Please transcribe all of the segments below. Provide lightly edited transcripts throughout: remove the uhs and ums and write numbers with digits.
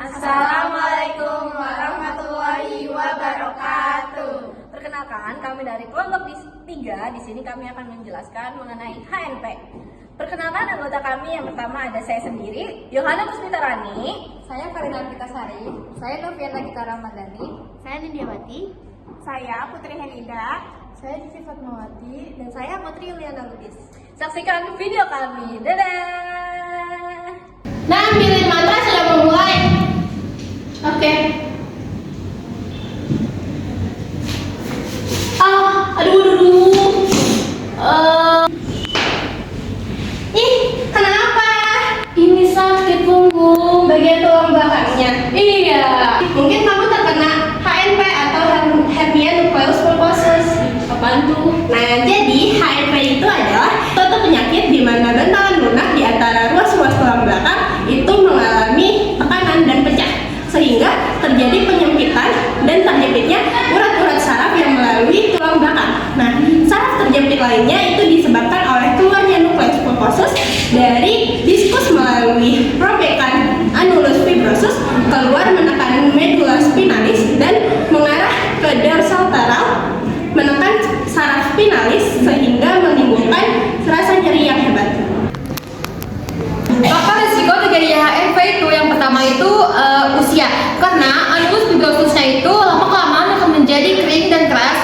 Assalamualaikum warahmatullahi wabarakatuh. Perkenalkan, kami dari kelompok 3. Di sini kami akan menjelaskan mengenai HNP. Perkenalkan anggota kami, yang pertama ada saya sendiri, Yohana Puspita Rani. Saya Farina Pitasari. Saya Noviana Gita Ramadhani. Saya Nindiawati. Saya Putri Henida. Saya Cici Fatmawati. Dan saya Putri Yuliana Lubis. Saksikan video kami. Dadah. Nah, pilih mantra sudah memulai. Oke. Aduh. Kenapa? Ini sakit punggung, bagian tulang belakangnya. Iya. Mungkin kamu terkena HNP atau hernia nucleus pulposus. Apaan tuh? Nah, jadi HNP itu adalah suatu penyakit di mana bentangan lunak di antara ruas-ruas tulang belakang itu mengalami tekanan dan pecah, sehingga terjadi penyempitan dan terjepitnya urat-urat saraf yang melalui tulang belakang. Nah, saraf terjepit lainnya itu disebabkan oleh keluarnya nucleus pulposus dari diskus melalui robekan annulus fibrosus keluar menekan medulla spinalis dan mengarah ke dorsal lateral menekan saraf spinalis sehingga menimbulkan rasa nyeri yang hebat. Faktor risiko terjadinya HNP itu yang pertama itu usia, karena annulus fibrosusnya itu lama-kelamaan akan menjadi kering dan keras,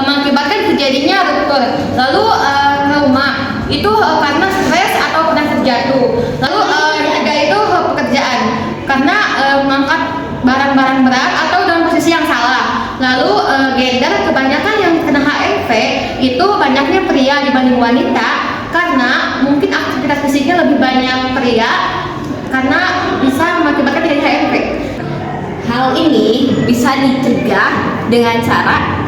mengakibatkan terjadinya ruptur. Lalu trauma itu karena stres atau pernah terjatuh. Lalu yang ketiga itu pekerjaan, karena mengangkat barang-barang berat atau dalam posisi yang salah. Lalu gender, kebanyakan yang kena HNP itu banyaknya pria dibanding wanita, karena mungkin aktivitas fisiknya lebih banyak pria karena bisa mengakibatkan terjadi HNP. Hal ini bisa dicegah dengan cara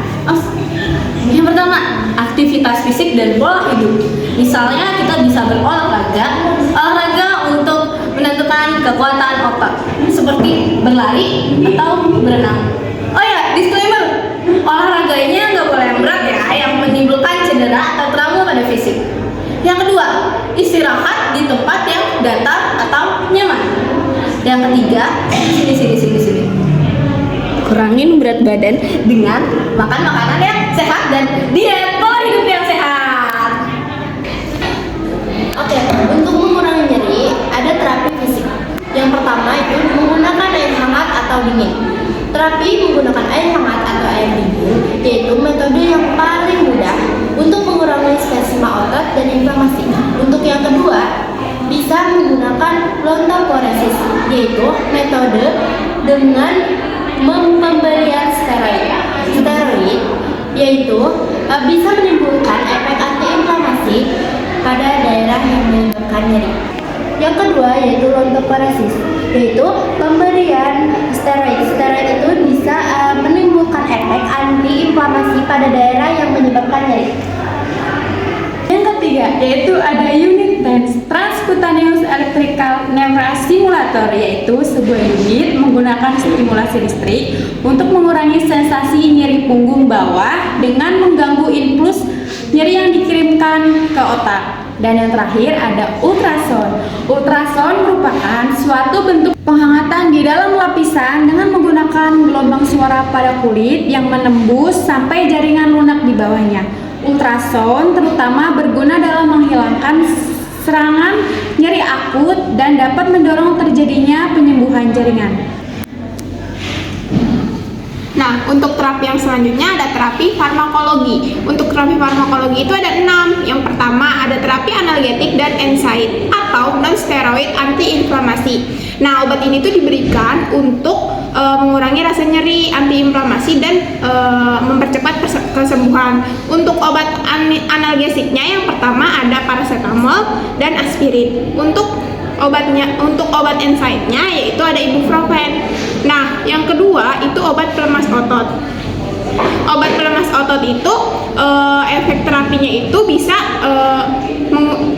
yang pertama, aktivitas fisik dan pola hidup. Misalnya kita bisa olahraga untuk menentukan kekuatan otot, seperti berlari atau berenang. Oh ya, disclaimer, olahraganya nggak boleh yang berat ya, yang menimbulkan cedera atau trauma pada fisik. Yang kedua, istirahat di tempat yang datar atau nyaman. Yang ketiga, sini. Kurangin berat badan dengan makan makanan yang sehat dan diet pola hidup yang sehat. Oke, untuk mengurangi nyeri ada terapi fisik. Yang pertama itu menggunakan air hangat atau dingin. Terapi menggunakan air hangat atau air dingin yaitu metode yang paling mudah untuk mengurangi spasma otot dan inflamasi. Untuk yang kedua, bisa menggunakan lontoporesis, yaitu metode dengan pemberian steroid. Steroid yaitu bisa menimbulkan efek antiinflamasi pada daerah yang menyebabkan nyeri. Yang kedua yaitu lontoporesis, yaitu pemberian steroid. Steroid itu bisa menimbulkan efek antiinflamasi pada daerah yang menyebabkan nyeri. Yang ketiga yaitu ada unit TENS, transcutaneous electrical neural stimulator, yaitu sebuah unit menggunakan stimulasi listrik untuk mengurangi sensasi nyeri punggung bawah dengan mengganggu impuls nyeri yang dikirimkan ke otak. Dan yang terakhir ada ultrasound. Ultrasound merupakan suatu bentuk penghangatan di dalam lapisan dengan menggunakan gelombang suara pada kulit yang menembus sampai jaringan lunak di bawahnya. Ultrasound terutama berguna dalam menghilangkan serangan nyeri akut dan dapat mendorong terjadinya penyembuhan jaringan. Nah, untuk terapi yang selanjutnya ada terapi farmakologi. Untuk terapi farmakologi itu ada 6. Yang pertama ada terapi analgetik dan NSAID atau non-steroid anti-inflamasi. Nah, obat ini tuh diberikan untuk mengurangi rasa nyeri, anti-inflamasi, dan mempercepat kesembuhan. Untuk obat analgesiknya yang pertama ada paracetamol dan aspirin. Untuk obat NSAID-nya yaitu ada ibuprofen. Nah, yang kedua itu obat pelemas otot. Obat pelemas otot itu efek terapinya itu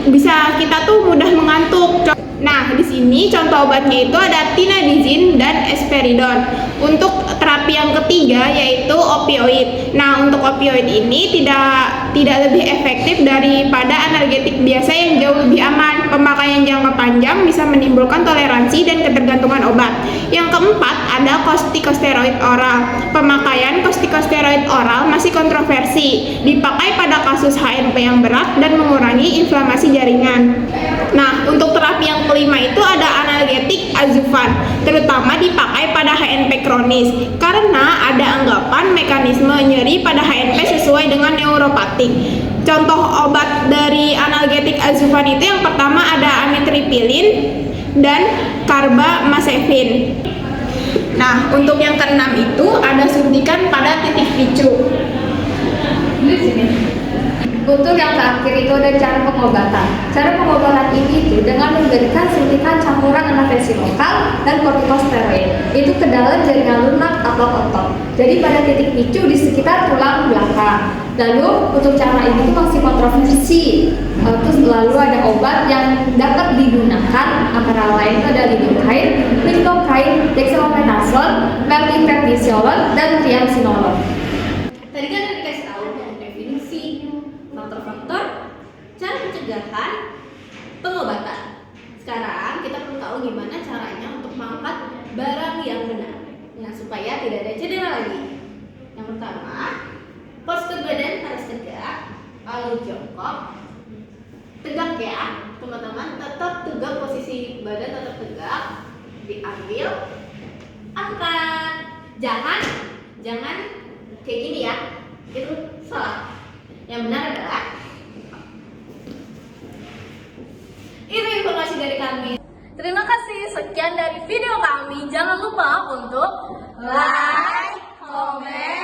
bisa kita tuh mudah mengantuk. Nah, di sini contoh obatnya itu ada tinadizin dan dan esperidon. Untuk terapi yang ketiga yaitu opioid. Nah, untuk opioid ini tidak lebih efektif daripada analgetik biasa yang jauh lebih aman. Pemakaian jangka panjang bisa menimbulkan toleransi dan ketergantungan obat. Yang keempat ada kortikosteroid oral. Pemakaian kortikosteroid oral masih kontroversi, dipakai pada kasus HNP yang berat dan mengurangi inflamasi jaringan. Nah, untuk terapi yang kelima itu ada analgetik azufan, terutama dipakai pada HNP kronis karena ada anggapan mekanisme nyeri pada HNP sesuai dengan neuropatik. Contoh obat dari analgetik azufan itu yang pertama ada amitriptilin dan karbamazepin. Nah, untuk yang keenam itu ada suntikan pada titik picu. Untuk yang terakhir itu ada cara pengobatan. Cara pengobatan ini itu dengan memberikan suntikan campuran anestesi lokal dan kortikosteroid itu ke dalam jaringan lunak atau otot. Jadi pada titik picu di sekitar tulang belakang. Lalu untuk cara ini itu masih kontroversi. Terus lalu ada obat yang dapat digunakan antara lain itu ada lidocaine, lidocaine, dexamethasone, melprednisolone, dan triamcinolone. Tadi kan udah dikasih tahu definisi, faktor-faktor, cara pencegahan, pengobatan. Sekarang kita perlu tahu gimana caranya untuk mengangkat barang yang benar, nah supaya tidak ada cedera lagi. Yang pertama, postur badan harus tegak, lalu jongkok, tegak ya, teman-teman. Tetap tegak, posisi badan tetap tegak, diambil, angkat, jangan kayak gini ya, itu salah. Yang benar adalah itu informasi dari kami. Terima kasih, sekian dari video kami. Jangan lupa untuk like, comment,